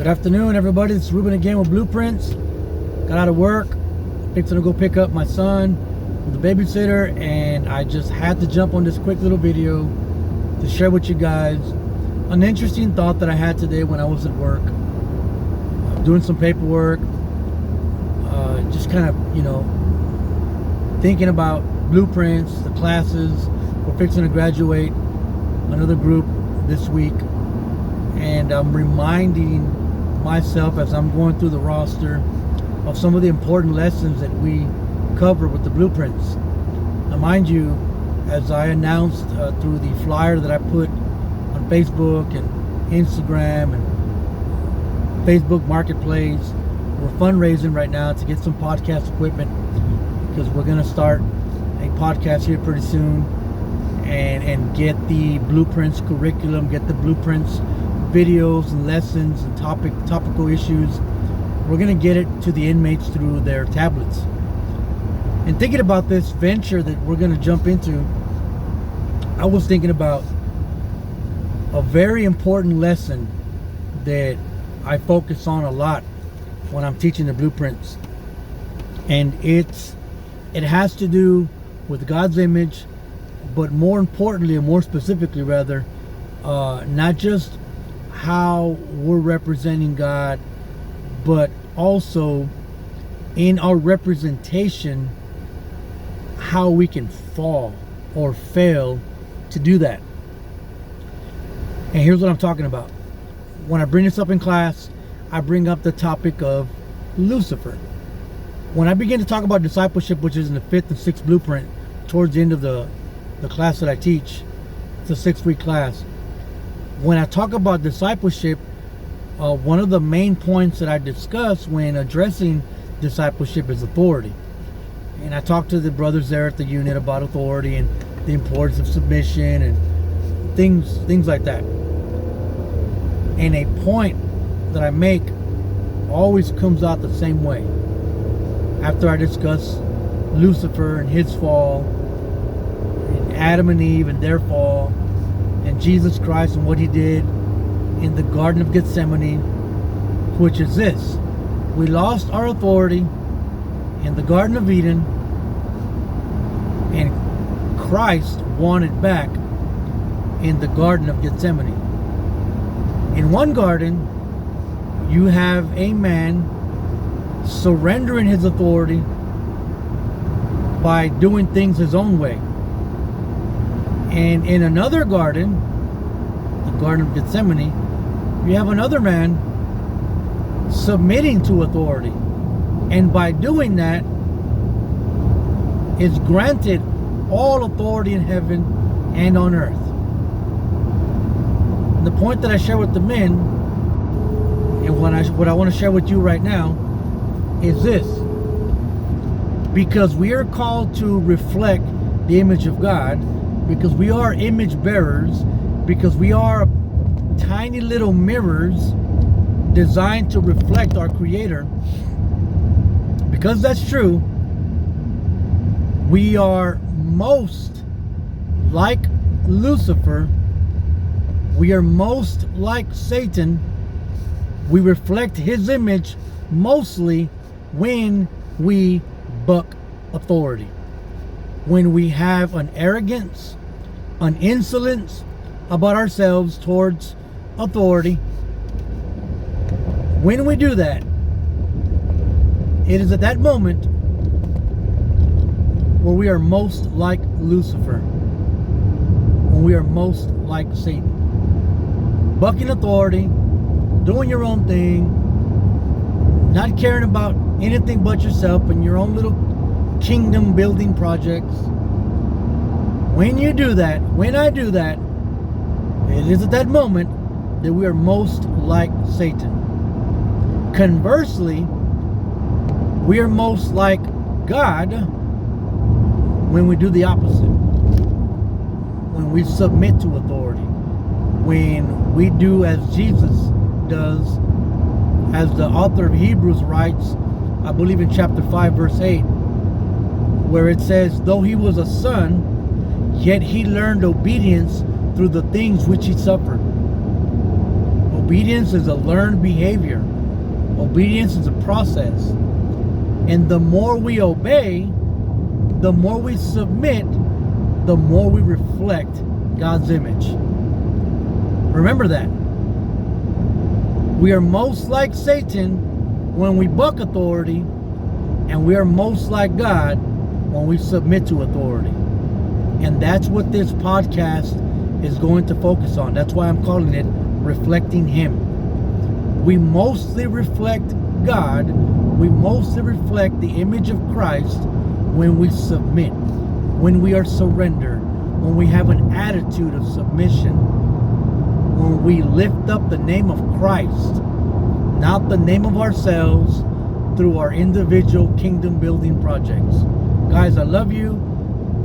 Good afternoon, everybody. It's Ruben again with Blueprints. Got out of work, fixing to go pick up my son from the babysitter, and I just had to jump on this quick little video to share with you guys an interesting thought that I had today when I was at work, doing some paperwork, just kind of, thinking about Blueprints, the classes. We're fixing to graduate another group this week, and I'm reminding myself as I'm going through the roster of some of the important lessons that we cover with the Blueprints. Now, mind you, as I announced through the flyer that I put on Facebook and Instagram and Facebook Marketplace, we're fundraising right now to get some podcast equipment, because we're going to start a podcast here pretty soon and get the Blueprints curriculum, get the Blueprints videos and lessons and topical issues. We're going to get it to the inmates through their tablets. And thinking about this venture that we're going to jump into, I was thinking about a very important lesson that I focus on a lot when I'm teaching the Blueprints. And it has to do with God's image, but more importantly, and more specifically rather, not just how we're representing God, but also in our representation, how we can fall or fail to do that. And here's what I'm talking about. When I bring this up in class, I bring up the topic of Lucifer. When I begin to talk about discipleship, which is in the 5th and 6th blueprint, towards the end of the class that I teach, it's a 6-week class. When I talk about discipleship, one of the main points that I discuss when addressing discipleship is authority. And I talk to the brothers there at the unit about authority and the importance of submission and things like that. And a point that I make always comes out the same way. After I discuss Lucifer and his fall, and Adam and Eve and their fall, and Jesus Christ and what he did in the Garden of Gethsemane, which is this: we lost our authority in the Garden of Eden, and Christ won it back in the Garden of Gethsemane. In one garden, you have a man surrendering his authority by doing things his own way. And in another garden, the Garden of Gethsemane, you have another man submitting to authority. And by doing that, is granted all authority in heaven and on earth. And the point that I share with the men, and what I want to share with you right now, is this: because we are called to reflect the image of God, because we are image bearers, because we are tiny little mirrors designed to reflect our Creator, because that's true, we are most like Lucifer, we are most like Satan. We reflect his image mostly when we buck authority, when we have an arrogance, an insolence about ourselves towards authority. When we do that, it is at that moment where we are most like Lucifer, when we are most like Satan. Bucking authority, doing your own thing, not caring about anything but yourself and your own little kingdom building projects. When you do that, when I do that, it is at that moment that we are most like Satan. Conversely, we are most like God when we do the opposite. When we submit to authority. When we do as Jesus does, as the author of Hebrews writes, I believe in chapter 5 verse 8, where it says, though he was a son, yet he learned obedience through the things which he suffered. Obedience is a learned behavior. Obedience is a process. And the more we obey, the more we submit, the more we reflect God's image. Remember that. We are most like Satan when we buck authority, and we are most like God when we submit to authority. And that's what this podcast is going to focus on. That's why I'm calling it Reflecting Him. We mostly reflect God. We mostly reflect the image of Christ when we submit, when we are surrendered, when we have an attitude of submission, when we lift up the name of Christ, not the name of ourselves, through our individual kingdom building projects. Guys, I love you.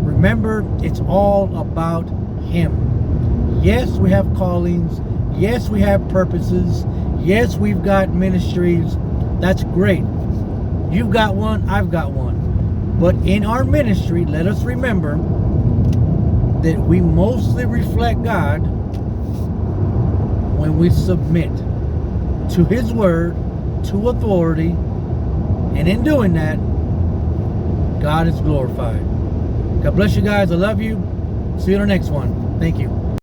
Remember, it's all about Him. Yes, we have callings. Yes, we have purposes. Yes, we've got ministries. That's great. You've got one, I've got one. But in our ministry, let us remember that we mostly reflect God when we submit to His word, to authority, and in doing that, God is glorified. God bless you guys. I love you. See you in the next one. Thank you.